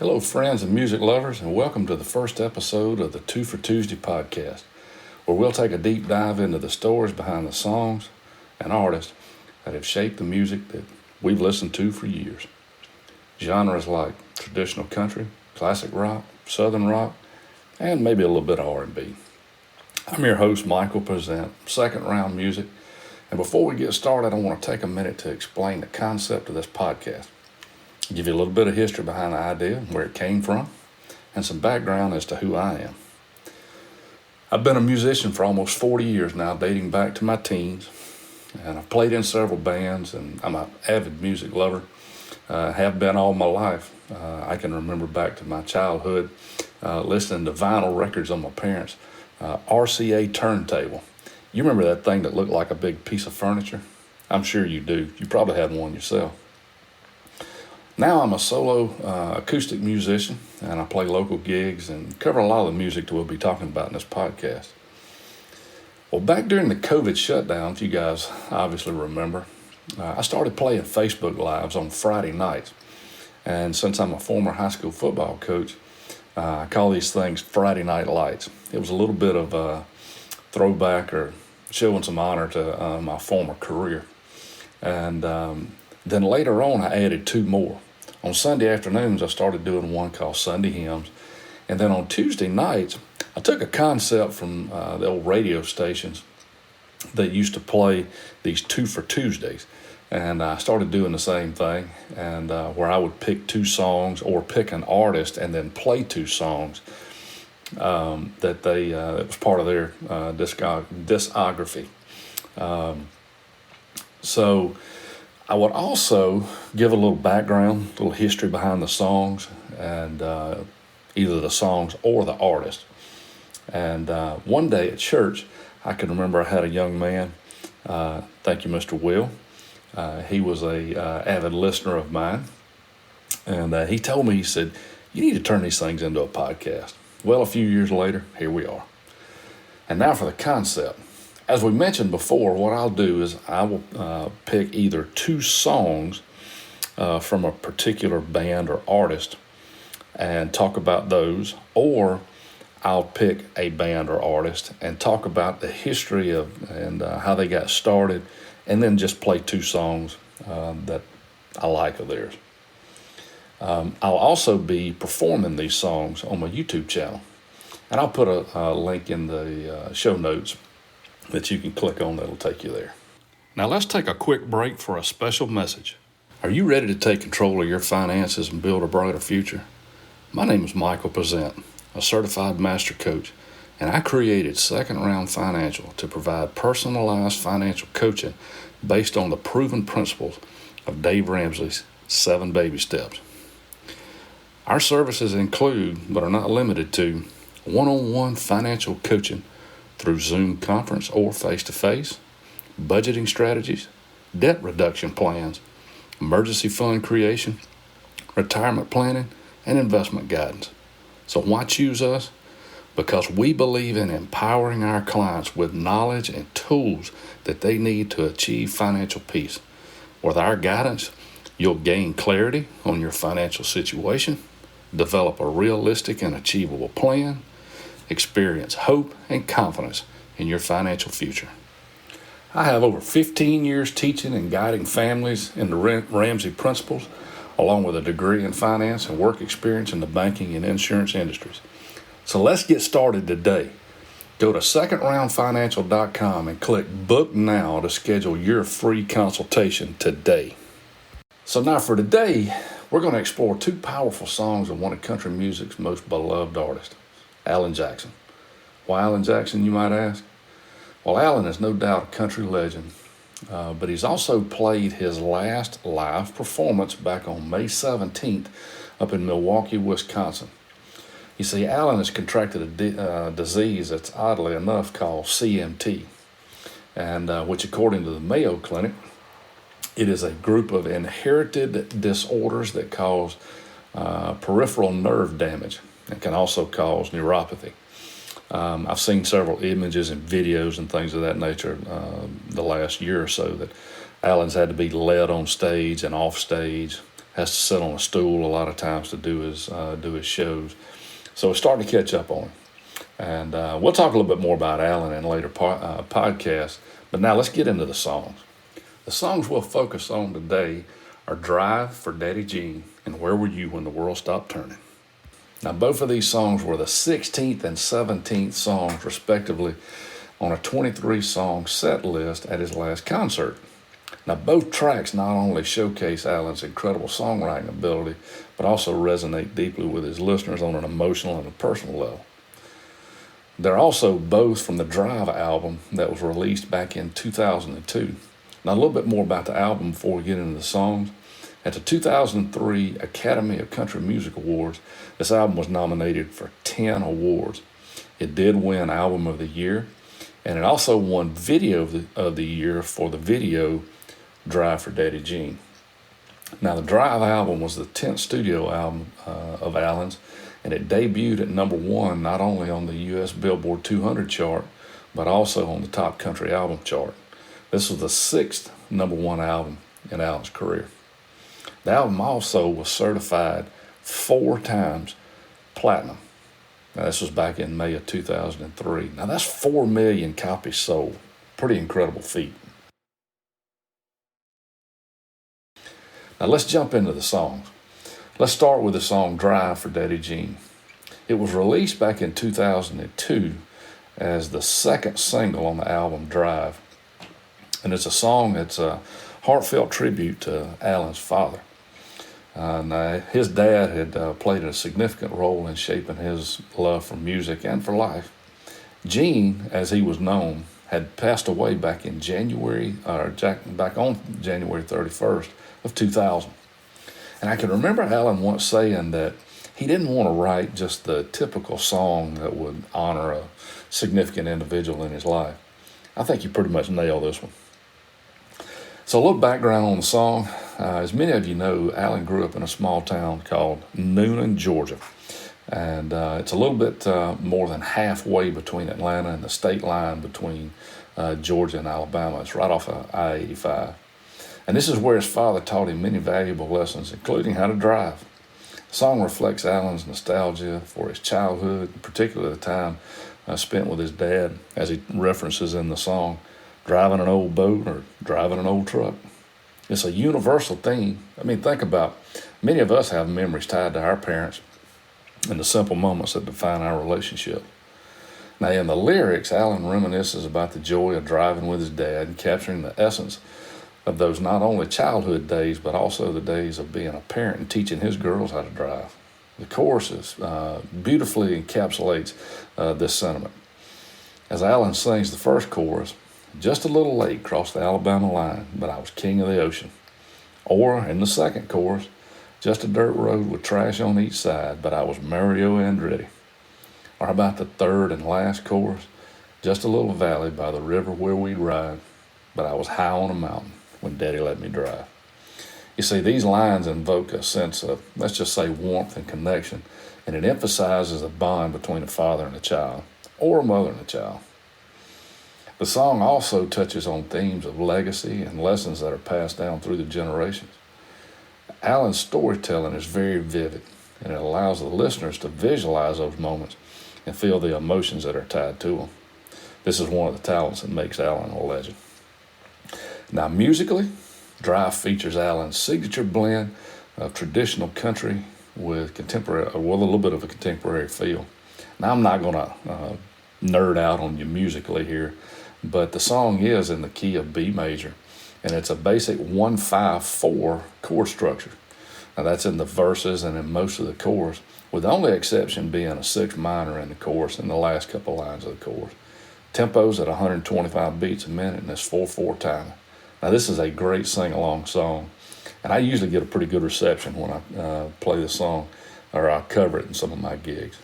Hello, friends and music lovers, and welcome to the first episode of the Two for Tuesday podcast, where we'll take a deep dive into the stories behind the songs and artists that have shaped the music that we've listened to for years. Genres like traditional country, classic rock, southern rock, and maybe a little bit of R&B. I'm your host, Michael Pezent, Second Round Music, and before we get started, I want to take a minute to explain the concept of this podcast. Give you a little bit of history behind the idea, where it came from, and some background as to who I am. I've been a musician for almost 40 years now, dating back to my teens, and I've played in several bands, and I'm an avid music lover. Have been all my life. I can remember back to my childhood listening to vinyl records on my parents' RCA turntable. You remember that thing that looked like a big piece of furniture? I'm sure you do. You probably had one yourself. Now I'm a solo acoustic musician, and I play local gigs and cover a lot of the music that we'll be talking about in this podcast. Well, back during the COVID shutdown, if you guys obviously remember, I started playing Facebook Lives on Friday nights. And since I'm a former high school football coach, I call these things Friday Night Lights. It was a little bit of a throwback or showing some honor to my former career. And then later on, I added two more. On Sunday afternoons, I started doing one called Sunday Hymns. And then on Tuesday nights, I took a concept from the old radio stations that used to play these Two for Tuesdays. And I started doing the same thing, and where I would pick two songs or pick an artist and then play two songs that was part of their discography. So I would also give a little background, a little history behind the songs, and either the songs or the artist. And one day at church, I can remember I had a young man, thank you, Mr. Will. He was a avid listener of mine, and he told me, he said, "You need to turn these things into a podcast." Well, a few years later, here we are. And now for the concept. As we mentioned before, what I'll do is I will pick either two songs from a particular band or artist and talk about those, or I'll pick a band or artist and talk about the history of and how they got started, and then just play two songs that I like of theirs. I'll also be performing these songs on my YouTube channel, and I'll put a link in the show notes that you can click on that'll take you there. Now let's take a quick break for a special message. Are you ready to take control of your finances and build a brighter future? My name is Michael Pezent, a certified master coach, and I created Second Round Financial to provide personalized financial coaching based on the proven principles of Dave Ramsey's 7 Baby Steps. Our services include, but are not limited to, one-on-one financial coaching through Zoom conference or face-to-face, budgeting strategies, debt reduction plans, emergency fund creation, retirement planning, and investment guidance. So why choose us? Because we believe in empowering our clients with knowledge and tools that they need to achieve financial peace. With our guidance, you'll gain clarity on your financial situation, develop a realistic and achievable plan, experience hope and confidence in your financial future. I have over 15 years teaching and guiding families in the Ramsey principles, along with a degree in finance and work experience in the banking and insurance industries. So let's get started today. Go to secondroundfinancial.com and click Book Now to schedule your free consultation today. So now for today, we're going to explore two powerful songs of one of country music's most beloved artists, Alan Jackson. Why Alan Jackson, you might ask? Well, Alan is no doubt a country legend, but he's also played his last live performance back on May 17th up in Milwaukee, Wisconsin. You see, Alan has contracted a disease that's oddly enough called CMT, and which according to the Mayo Clinic, it is a group of inherited disorders that cause peripheral nerve damage and can also cause neuropathy. I've seen several images and videos and things of that nature the last year or so that Alan's had to be led on stage and off stage has to sit on a stool a lot of times to do his shows. So it's starting to catch up on him. And we'll talk a little bit more about Alan in later podcasts. But now let's get into the songs. The songs we'll focus on today are Drive for Daddy Jean and Where Were You When the World Stopped Turning. Now, both of these songs were the 16th and 17th songs, respectively, on a 23-song set list at his last concert. Now, both tracks not only showcase Alan's incredible songwriting ability, but also resonate deeply with his listeners on an emotional and a personal level. They're also both from the Drive album that was released back in 2002. Now, a little bit more about the album before we get into the songs. At the 2003 Academy of Country Music Awards, this album was nominated for 10 awards. It did win Album of the Year, and it also won Video of the Year for the video Drive for Daddy Jean. Now, the Drive album was the 10th studio album of Alan's, and it debuted at number 1 not only on the U.S. Billboard 200 chart, but also on the Top Country Album chart. This was the 6th number 1 album in Alan's career. The album also was certified 4 times platinum. Now, this was back in May of 2003. Now, that's 4 million copies sold. Pretty incredible feat. Now, let's jump into the songs. Let's start with the song Drive for Daddy Jean. It was released back in 2002 as the second single on the album Drive. And it's a song that's a heartfelt tribute to Alan's father. His dad had played a significant role in shaping his love for music and for life. Gene, as he was known, had passed away back on January 31st of 2000. And I can remember Alan once saying that he didn't want to write just the typical song that would honor a significant individual in his life. I think you pretty much nailed this one. So a little background on the song. As many of you know, Alan grew up in a small town called Newnan, Georgia. And it's a little bit more than halfway between Atlanta and the state line between Georgia and Alabama. It's right off of I-85. And this is where his father taught him many valuable lessons, including how to drive. The song reflects Alan's nostalgia for his childhood, particularly the time spent with his dad, as he references in the song, driving an old boat or driving an old truck. It's a universal theme. I mean, think about many of us have memories tied to our parents and the simple moments that define our relationship. Now, in the lyrics, Alan reminisces about the joy of driving with his dad and capturing the essence of those not only childhood days, but also the days of being a parent and teaching his girls how to drive. The chorus beautifully encapsulates this sentiment. As Alan sings the first chorus, just a little late crossed the Alabama line, but I was king of the ocean. Or, in the second chorus, just a dirt road with trash on each side, but I was Mario Andretti. Or how about the third and last chorus, just a little valley by the river where we'd ride, but I was high on a mountain when Daddy let me drive. You see, these lines invoke a sense of, let's just say, warmth and connection, and it emphasizes a bond between a father and a child, or a mother and a child. The song also touches on themes of legacy and lessons that are passed down through the generations. Alan's storytelling is very vivid, and it allows the listeners to visualize those moments and feel the emotions that are tied to them. This is one of the talents that makes Alan a legend. Now, musically, Drive features Alan's signature blend of traditional country with a little bit of a contemporary feel. Now, I'm not going to nerd out on you musically here, but the song is in the key of B major, and it's a basic 1-5-4 chord structure. Now, that's in the verses and in most of the chorus, with the only exception being a 6 minor in the chorus and the last couple lines of the chorus. Tempo's at 125 beats a minute, and it's 4/4 timing. Now, this is a great sing-along song, and I usually get a pretty good reception when I play the song, or I cover it in some of my gigs.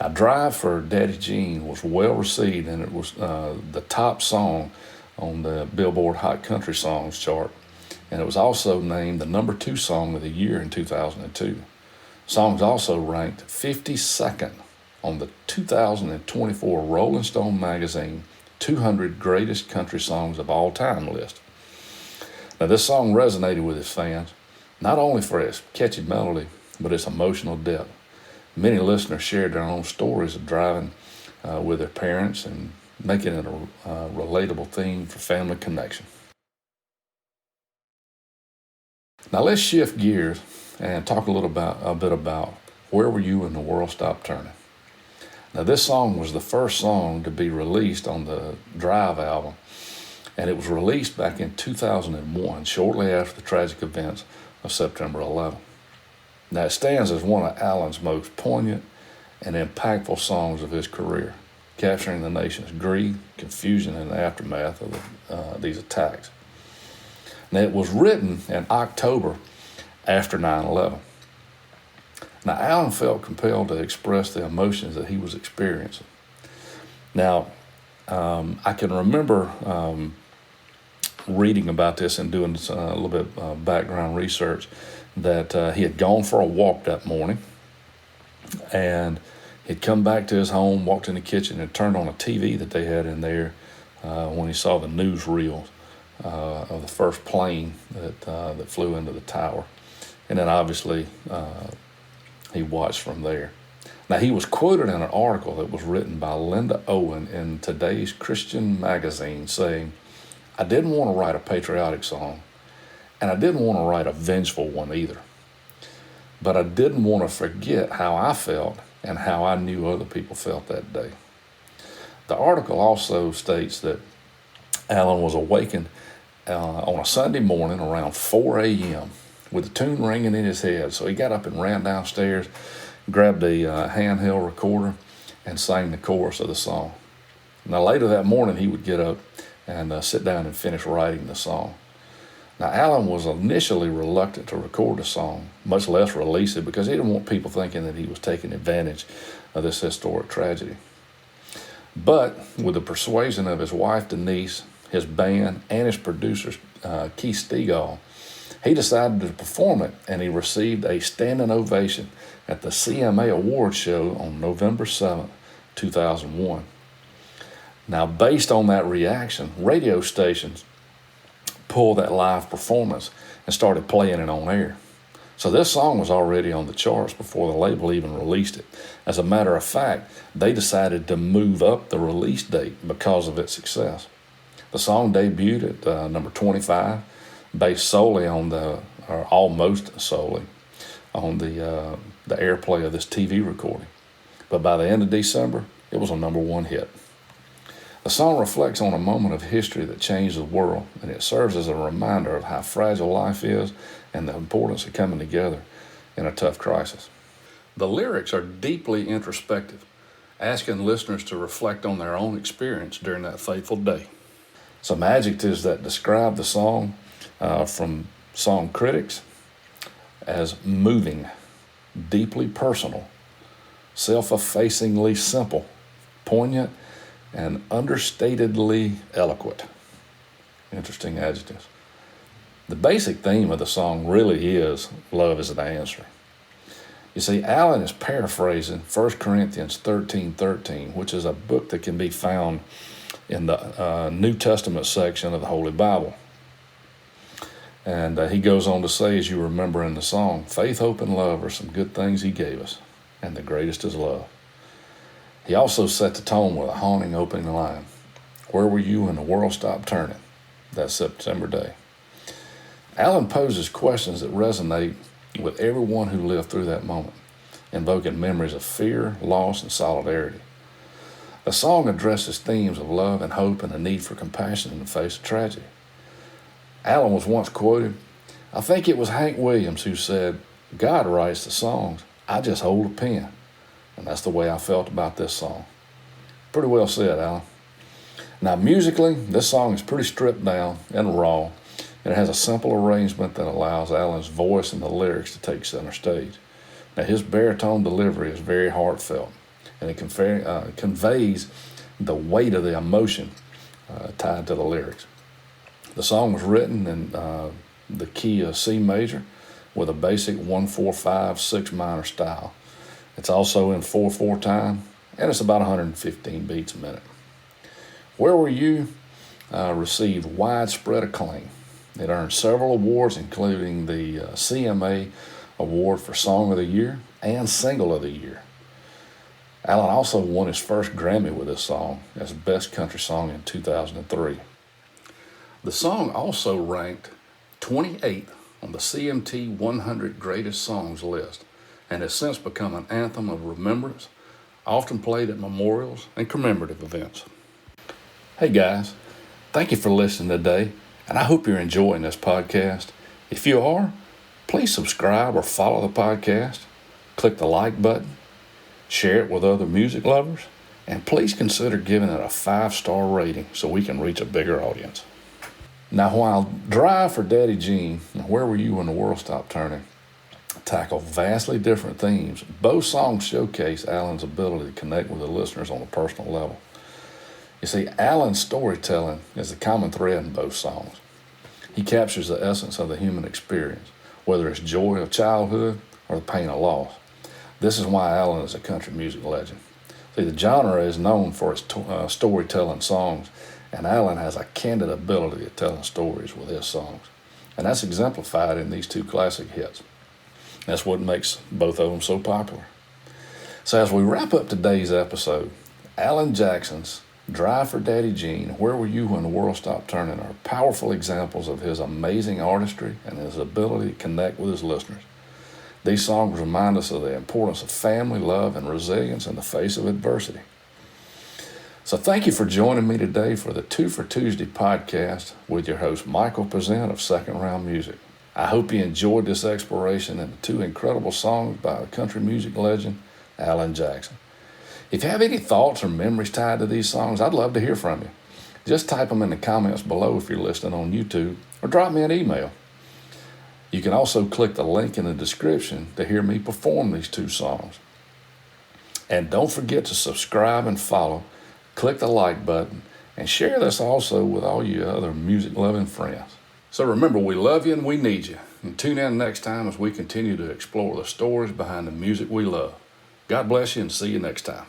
Now, Drive for Daddy Jean was well received, and it was the top song on the Billboard Hot Country Songs chart, and it was also named the number 2 song of the year in 2002. The song's also ranked 52nd on the 2024 Rolling Stone magazine 200 Greatest Country Songs of All Time list. Now, this song resonated with his fans, not only for its catchy melody, but its emotional depth. Many listeners shared their own stories of driving with their parents and making it a relatable theme for family connection. Now let's shift gears and talk a bit about Where Were You When the World Stopped Turning. Now this song was the first song to be released on the Drive album, and it was released back in 2001, shortly after the tragic events of September 11th. Now it stands as one of Alan's most poignant and impactful songs of his career, capturing the nation's grief, confusion, and the aftermath of these attacks. Now, it was written in October after 9/11. Now, Alan felt compelled to express the emotions that he was experiencing. Now, I can remember reading about this and doing a little bit of background research that he had gone for a walk that morning, and he'd come back to his home, walked in the kitchen, and turned on a TV that they had in there when he saw the newsreel of the first plane that flew into the tower. And then obviously he watched from there. Now he was quoted in an article that was written by Linda Owen in today's Christian magazine saying, "I didn't want to write a patriotic song, and I didn't want to write a vengeful one either. But I didn't want to forget how I felt and how I knew other people felt that day." The article also states that Alan was awakened on a Sunday morning around 4 a.m. with the tune ringing in his head. So he got up and ran downstairs, grabbed a handheld recorder, and sang the chorus of the song. Now later that morning he would get up and sit down and finish writing the song. Now Alan was initially reluctant to record the song, much less release it, because he didn't want people thinking that he was taking advantage of this historic tragedy. But with the persuasion of his wife Denise, his band, and his producer, Keith Stegall, he decided to perform it, and he received a standing ovation at the CMA Awards show on November 7th, 2001. Now, based on that reaction, radio stations pulled that live performance and started playing it on air. So this song was already on the charts before the label even released it. As a matter of fact, they decided to move up the release date because of its success. The song debuted at number 25, based solely on or almost solely, on the airplay of this TV recording. But by the end of December, it was a number one hit. The song reflects on a moment of history that changed the world, and it serves as a reminder of how fragile life is and the importance of coming together in a tough crisis. The lyrics are deeply introspective, asking listeners to reflect on their own experience during that fateful day. Some adjectives that describe the song from song critics as moving, deeply personal, self-effacingly simple, poignant, and understatedly eloquent. Interesting adjectives. The basic theme of the song really is love is an answer. You see, Alan is paraphrasing 1 Corinthians 13:13, which is a book that can be found in the New Testament section of the Holy Bible. And he goes on to say, as you remember in the song, faith, hope, and love are some good things he gave us, and the greatest is love. He also set the tone with a haunting opening line. Where were you when the world stopped turning? That September day. Alan poses questions that resonate with everyone who lived through that moment, invoking memories of fear, loss, and solidarity. The song addresses themes of love and hope and the need for compassion in the face of tragedy. Alan was once quoted, "I think it was Hank Williams who said, 'God writes the songs, I just hold a pen.' And that's the way I felt about this song." Pretty well said, Alan. Now, musically, this song is pretty stripped down and raw, and it has a simple arrangement that allows Alan's voice and the lyrics to take center stage. Now, his baritone delivery is very heartfelt, and it conveys the weight of the emotion tied to the lyrics. The song was written in the key of C major with a basic 1-4-5 6 minor style. It's also in 4/4 time, and it's about 115 beats a minute. Where Were You received widespread acclaim. It earned several awards, including the CMA Award for Song of the Year and Single of the Year. Alan also won his first Grammy with this song as Best Country Song in 2003. The song also ranked 28th on the CMT 100 Greatest Songs list and has since become an anthem of remembrance, often played at memorials and commemorative events. Hey guys, thank you for listening today, and I hope you're enjoying this podcast. If you are, please subscribe or follow the podcast, click the like button, share it with other music lovers, and please consider giving it a 5-star rating so we can reach a bigger audience. Now, while Drive for Daddy Jean and Where Were You When the World Stopped Turning tackle vastly different themes, both songs showcase Alan's ability to connect with the listeners on a personal level. You see, Alan's storytelling is the common thread in both songs. He captures the essence of the human experience, whether it's joy of childhood or the pain of loss. This is why Alan is a country music legend. See, the genre is known for its storytelling songs, and Alan has a candid ability at telling stories with his songs. And that's exemplified in these two classic hits. That's what makes both of them so popular. So as we wrap up today's episode, Alan Jackson's Drive for Daddy Jean, Where Were You When the World Stopped Turning are powerful examples of his amazing artistry and his ability to connect with his listeners. These songs remind us of the importance of family, love, and resilience in the face of adversity. So thank you for joining me today for the 2 for Tuesday podcast with your host, Michael Pezent of Second Round Music. I hope you enjoyed this exploration into two incredible songs by the country music legend, Alan Jackson. If you have any thoughts or memories tied to these songs, I'd love to hear from you. Just type them in the comments below if you're listening on YouTube, or drop me an email. You can also click the link in the description to hear me perform these two songs. And don't forget to subscribe and follow, click the like button, and share this also with all you other music-loving friends. So remember, we love you and we need you. And tune in next time as we continue to explore the stories behind the music we love. God bless you and see you next time.